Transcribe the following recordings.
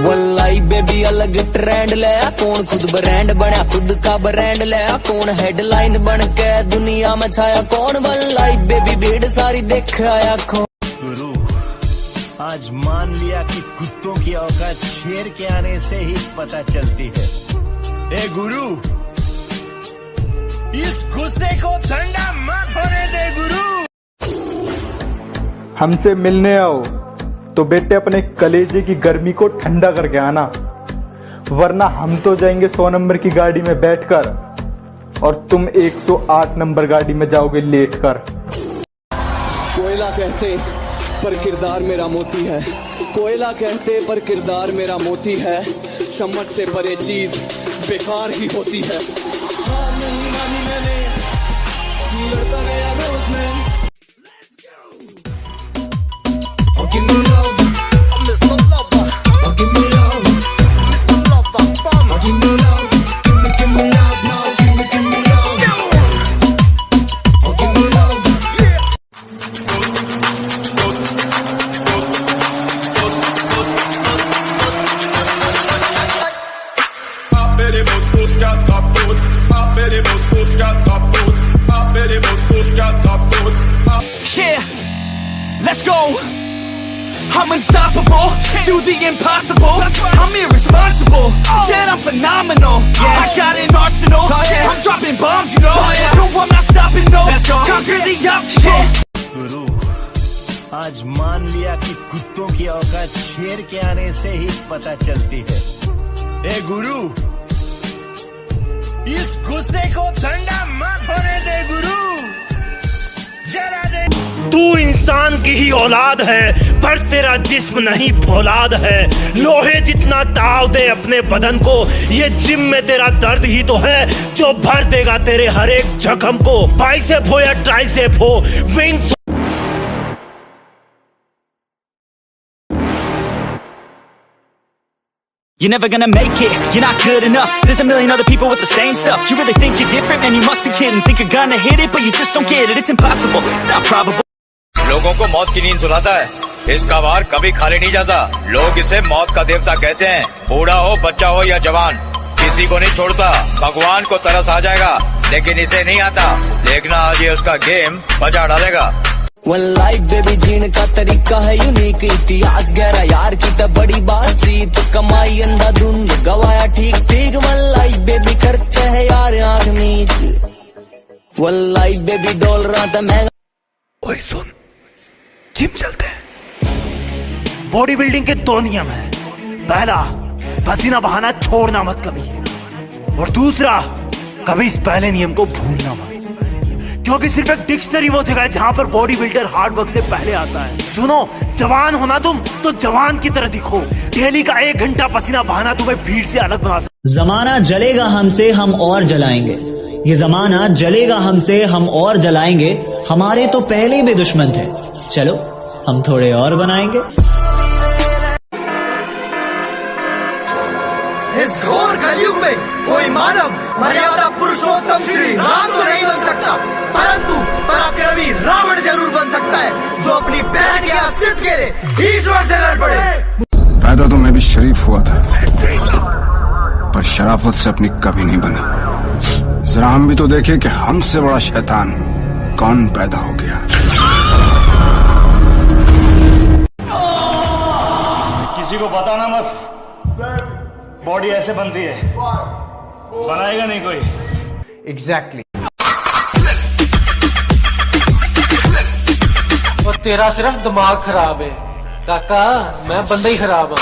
One life baby अलग trend ले, कौन खुद ब्रांड बना, खुद का ब्रांड ले, कौन हेडलाइन बन के दुनिया में छाया, कौन वन लाइफ बेबी भीड़ सारी देख आया कौन। गुरु आज मान लिया कि कुत्तों की औकात शेर के आने से ही पता चलती है। ए गुरु, इस गुस्से को ठंडा मत होने दे गुरु। हमसे मिलने आओ तो बेटे अपने कलेजे की गर्मी को ठंडा करके आना, वरना हम तो जाएंगे 100 नंबर की गाड़ी में बैठकर और तुम 108 नंबर गाड़ी में जाओगे लेटकर। कोयला कहते पर किरदार मेरा मोती है, कोयला कहते पर किरदार मेरा मोती है, समझ से परे चीज बेकार ही होती है। हार नहीं मानी मैंने, लड़ता गया रोज मैं। Give me love, I'm Mr. Lover. Give me love, Mr. Lover. Give me love, give me love now. Give me love. Give me love. Veremos buscar caput. Veremos buscar caput. Veremos buscar caput. Yeah, let's go. I'm unstoppable, do the impossible. I'm irresponsible, yet I'm phenomenal. I got an arsenal, I'm dropping bombs, you know. No, I'm not stopping, no. Conquer the obstacle. गुरु आज मान लिया कि कुत्तों की औकात शेर के आने से ही पता चलती है। ए गुरु, इस गुस्से को ठंडा मत होने दे गुरु, जरा दे। तू इंसान की ही औलाद है पर तेरा जिस्म नहीं फौलाद है। लोहे जितना ताव दे अपने बदन को, ये जिम में तेरा दर्द ही तो है जो भर देगा तेरे हर एक जख्म को। बाइसेप हो या ट्राइसेप हो, wings You're never gonna make it, you're not good enough. There's a million other people with the same stuff. You really think you're different? Man, you must be kidding. Think you're gonna hit it, but you just don't get it. It's impossible, it's not probable. लोगों को मौत की नींद सुलाता है, इसका वार कभी खाली नहीं जाता। लोग इसे मौत का देवता कहते हैं। बूढ़ा हो, बच्चा हो या जवान, किसी को नहीं छोड़ता। भगवान को तरस आ जाएगा लेकिन इसे नहीं आता। देखना आज ये उसका गेम बजा डालेगा। वन लाइफ बेबी जीने का तरीका है यूनिक, इतिहास गहरा यार की तब बड़ी बातचीत, कमाई अंधाधुंध गवाया ठीक ठीक। वन लाइफ बेबी खर्चा है यार आंख नीच, वन लाइफ बेबी डॉल रहा था महंगा। ओए सुन, जिम चलते हैं। बॉडी बिल्डिंग के 2 नियम है। पहला, पसीना बहाना छोड़ना मत कभी, और दूसरा, कभी इस पहले नियम को भूलना मत, क्योंकि सिर्फ एक डिक्शनरी वो जगह है जहां पर बॉडी बिल्डर हार्ड वर्क से पहले आता है। सुनो, जवान होना तुम तो जवान की तरह दिखो। डेली का 1 घंटा पसीना बहाना तुम्हें भीड़ से अलग बना सकता। जमाना जलेगा हमसे, हम और जलाएंगे। ये जमाना जलेगा हमसे, हम और जलाएंगे। हमारे तो पहले भी दुश्मन थे, चलो हम थोड़े और बनाएंगे। इस घोर कलयुग में कोई मानव मर्यादा पुरुषोत्तम श्री राम तो नहीं बन सकता, परंतु पराक्रमी रावण जरूर बन सकता है, जो अपनी बहन के अस्तित्व के लिए ईश्वर से लड़ पड़े। पैदा तो मैं भी शरीफ हुआ था, पर शराफत से अपनी कभी नहीं बनी। जरा हम भी तो देखे कि हमसे बड़ा शैतान कौन पैदा हो गया। किसी को बताना मत, बॉडी ऐसे बनती है, बनाएगा नहीं कोई। एग्जैक्टली। और तेरा सिर्फ दिमाग खराब है काका, मैं बंदा ही खराब हूँ।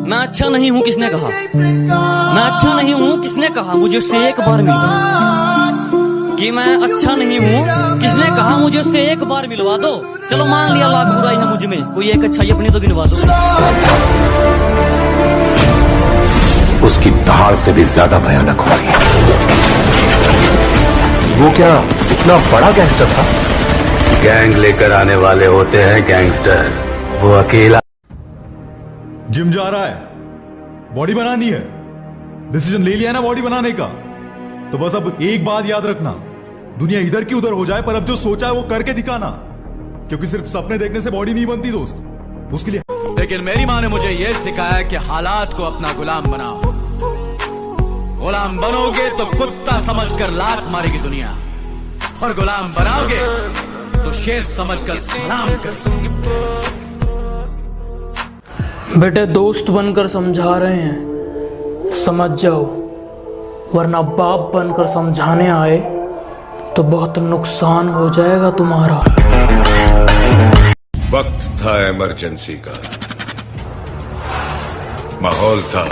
मैं अच्छा नहीं हूँ किसने कहा, मैं अच्छा नहीं हूँ किसने कहा, मुझे उससे एक बार मिलवा कि मैं अच्छा नहीं हूँ किसने कहा, मुझे उससे एक बार मिलवा दो। चलो मान लिया लाख बुराई है मुझ में, कोई एक अच्छाई अपनी तो गिनवा दो। उसकी दहाड़ से भी ज्यादा भयानक होगी। वो क्या इतना बड़ा गैंगस्टर था? गैंग लेकर आने वाले होते हैं गैंगस्टर, वो अकेला। जिम जा रहा है, बॉडी बनानी है, डिसीजन ले लिया ना बॉडी बनाने का, तो बस अब एक बात याद रखना, दुनिया इधर की उधर हो जाए पर अब जो सोचा है वो करके दिखाना, क्योंकि सिर्फ सपने देखने से बॉडी नहीं बनती दोस्त, उसके लिए लेकिन मेरी माँ ने मुझे यह सिखाया कि हालात को अपना गुलाम बनाओ। गुलाम बनोगे तो कुत्ता समझकर लात मारेगी दुनिया, और गुलाम बनाओगे तो शेर समझकर सलाम कर। बेटे दोस्त बनकर समझा रहे हैं, समझ जाओ, वरना बाप बनकर समझाने आए तो बहुत नुकसान हो जाएगा तुम्हारा। वक्त था इमरजेंसी का, माहौल था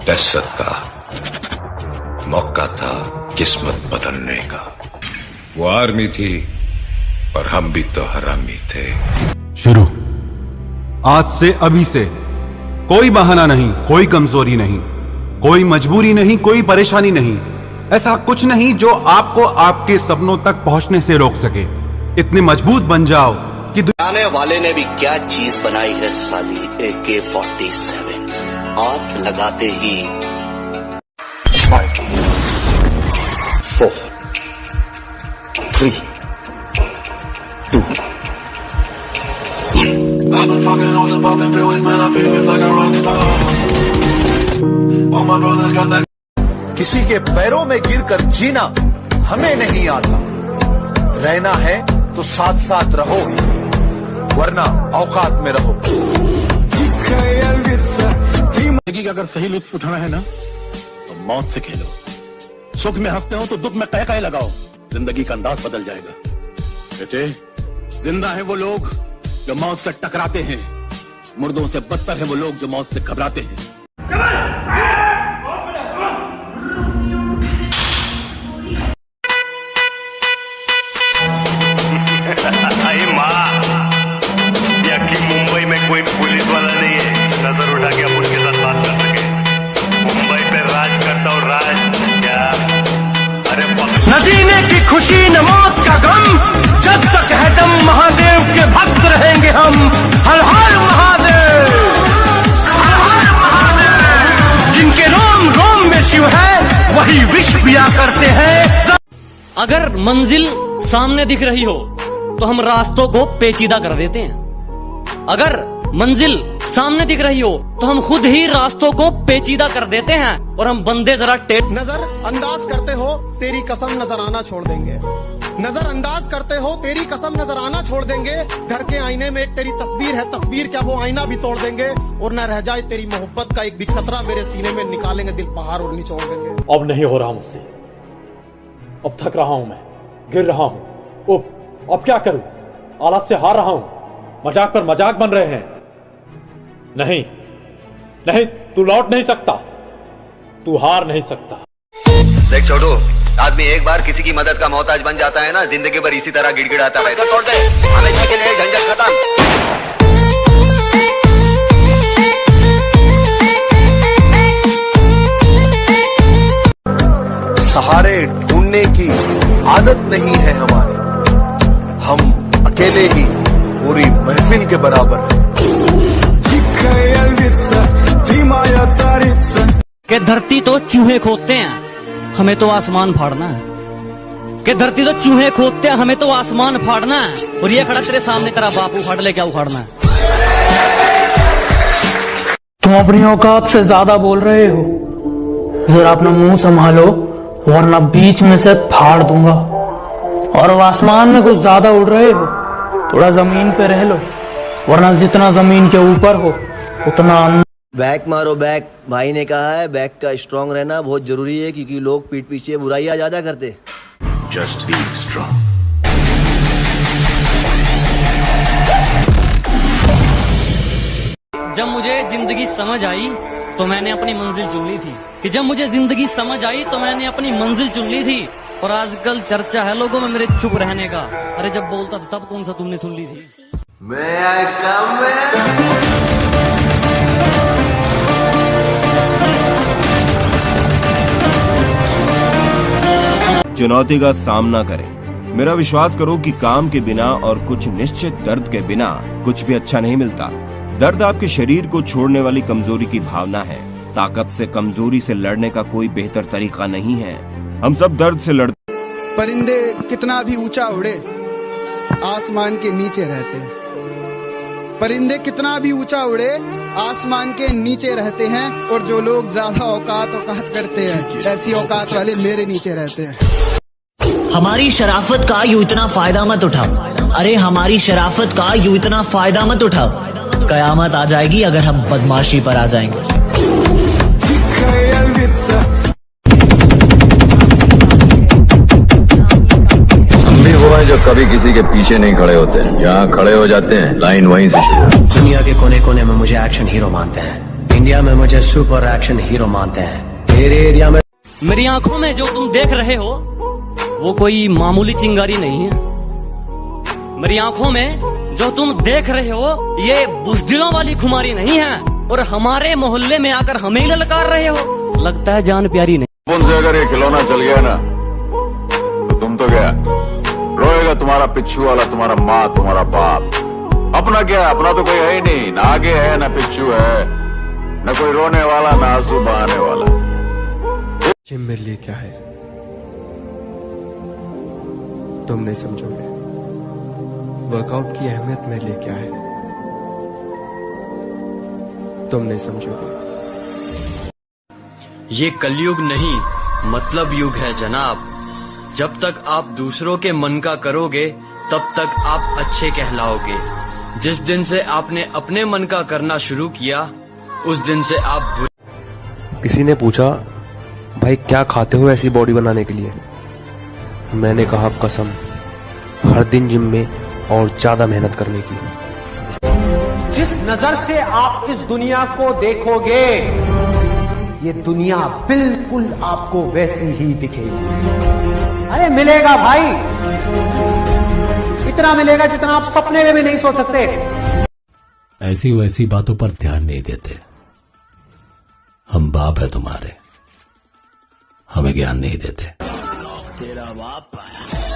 दहशत का, मौका था किस्मत बदलने का। वो आर्मी थी और हम भी तो हरामी थे। शुरू आज से, अभी से कोई बहाना नहीं, कोई कमजोरी नहीं, कोई मजबूरी नहीं, कोई परेशानी नहीं, ऐसा कुछ नहीं जो आपको आपके सपनों तक पहुंचने से रोक सके। इतने मजबूत बन जाओ कि आने वाले ने भी क्या चीज बनाई है साली, AK-47। हाथ लगाते ही 5 4 3 2 I've been fucking hoes and popping pills, man, I feel it's like a rock star. All my brothers got that. किसी के पैरों में गिरकर जीना हमें नहीं आता। रहना है तो साथ साथ रहो, वरना औकात में रहो। जिंदगी का अगर सही लुत्फ उठाना है ना तो मौत से खेलो। सुख में हंसते हो तो दुख में कह लगाओ, जिंदगी का अंदाज बदल जाएगा। बेटे, जिंदा है वो लोग जो मौत से टकराते हैं, मुर्दों से बदतर है वो लोग जो मौत से घबराते हैं। मुंबई में कोई पुलिस वाला नहीं है नजर उठा के आप उनके साथ बात कर सके। मुंबई पे राज करता हूँ, राज क्या? अरे न जीने की खुशी न मौत का गम, जब तक है दम महादेव के भक्त रहेंगे हम। हर हर महादेव, हर हर महादेव। जिनके रोम रोम में शिव है वही विष पिया करते हैं। अगर मंजिल सामने दिख रही हो तो हम रास्तों को पेचीदा कर देते हैं। अगर मंजिल सामने दिख रही हो तो हम खुद ही रास्तों को पेचीदा कर देते हैं और हम बंदे जरा नजर अंदाज करते हो तेरी कसम नजर आना छोड़ देंगे। नजर अंदाज करते हो तेरी कसम नजर आना छोड़ देंगे। घर के आईने में एक तेरी तस्वीर है, तस्वीर क्या वो आईना भी तोड़ देंगे। और न रह जाए तेरी मोहब्बत का एक भी खतरा मेरे सीने में, निकालेंगे दिल पहाड़ और निचोड़ देंगे। अब नहीं हो रहा मुझसे, अब थक रहा हूं, मैं गिर रहा हूं। अब क्या करूं, हालात से हार रहा हूं। मजाक पर मजाक बन रहे हैं। नहीं नहीं, तू लौट नहीं सकता, तू हार नहीं सकता। देख छोटू, आदमी एक बार किसी की मदद का मोहताज बन जाता है ना, जिंदगी भर इसी तरह गिड़गिड़ाता रहता। तोड़ दे, हमेशा के लिए झंझट खत्म। सहारे ढूंढने की आदत नहीं है हमारी, हम अकेले ही पूरी महफिल के बराबर। कि धरती तो चूहे खोदते हैं, हमें तो आसमान फाड़ना है। कि धरती तो चूहे खोदते हैं, हमें तो आसमान फाड़ना है। और ये खड़ा तेरे सामने तेरा बाप उखाड़ ले, क्या उखाड़ना है? तुम अपनी औकात से ज्यादा बोल रहे हो, जरा अपना मुंह संभालो वरना बीच में से फाड़ दूंगा। और आसमान में कुछ ज्यादा उड़ रहे हो, थोड़ा जमीन पे रह लो, वरना जितना जमीन के ऊपर हो उतना। बैक मारो बैक, भाई ने कहा है बैक का स्ट्रांग रहना बहुत जरूरी है, क्योंकि लोग पीठ पीछे बुराइयां ज्यादा करते। Just be strong. जब मुझे जिंदगी समझ आई तो मैंने अपनी मंजिल चुन ली थी। कि जब मुझे जिंदगी समझ आई तो मैंने अपनी मंजिल चुन ली थी। और आजकल चर्चा है लोगों में मेरे चुप रहने का। अरे जब बोलता था तब कौन सा तुमने सुन ली थी? चुनौती का सामना करें। मेरा विश्वास करो कि काम के बिना और कुछ निश्चित दर्द के बिना कुछ भी अच्छा नहीं मिलता। दर्द आपके शरीर को छोड़ने वाली कमजोरी की भावना है। ताकत से कमजोरी से लड़ने का कोई बेहतर तरीका नहीं है। हम सब दर्द से लड़ते। परिंदे कितना भी ऊंचा उड़े, आसमान के नीचे रहते हैं। परिंदे कितना भी ऊंचा उड़े आसमान के नीचे रहते हैं, और जो लोग ज्यादा औकात करते हैं ऐसी औकात वाले मेरे नीचे रहते हैं। हमारी शराफत का यूं इतना फायदा मत उठाओ, अरे हमारी शराफत का यूं इतना फायदा मत उठाओ, कयामत आ जाएगी अगर हम बदमाशी पर आ जाएंगे। हम भी वो हैं जो कभी किसी के पीछे नहीं खड़े होते, यहाँ खड़े हो जाते हैं, लाइन वहीं से शुरू। दुनिया के कोने कोने में मुझे एक्शन हीरो मानते हैं, इंडिया में मुझे सुपर एक्शन हीरो मानते हैं। तेरे एरिया में मेरी आंखों में जो तुम देख रहे हो वो कोई मामूली चिंगारी नहीं है। मेरी आंखों में जो तुम देख रहे हो ये बुज़दिलों वाली खुमारी नहीं है, और हमारे मोहल्ले में आकर हमें ललकार रहे हो, लगता है जान प्यारी नहीं। उनसे अगर ये खिलौना चल गया ना तो तुम तो गया, रोएगा तुम्हारा पिच्छू वाला, तुम्हारा माँ, तुम्हारा बाप। अपना क्या, अपना तो कोई है ही नहीं, ना आगे है ना पिच्छू है, न कोई रोने वाला ना आंसू बहाने वाला। जिम मेरे लिए क्या है तुम नहीं समझोगे, वर्कआउट की अहमियत मेरे लिए क्या है तुम नहीं समझोगे। ये कलयुग नहीं मतलब युग है जनाब, जब तक आप दूसरों के मन का करोगे तब तक आप अच्छे कहलाओगे। जिस दिन से आपने अपने मन का करना शुरू किया उस दिन से आप किसी ने पूछा भाई क्या खाते हो ऐसी बॉडी बनाने के लिए, मैंने कहा कसम हर दिन जिम में और ज्यादा मेहनत करने की। जिस नजर से आप इस दुनिया को देखोगे ये दुनिया बिल्कुल आपको वैसी ही दिखेगी। अरे मिलेगा भाई, इतना मिलेगा जितना आप सपने में भी नहीं सोच सकते। ऐसी वैसी बातों पर ध्यान नहीं देते, हम बाप है तुम्हारे, हमें ज्ञान नहीं देते। तेरा बाप आया।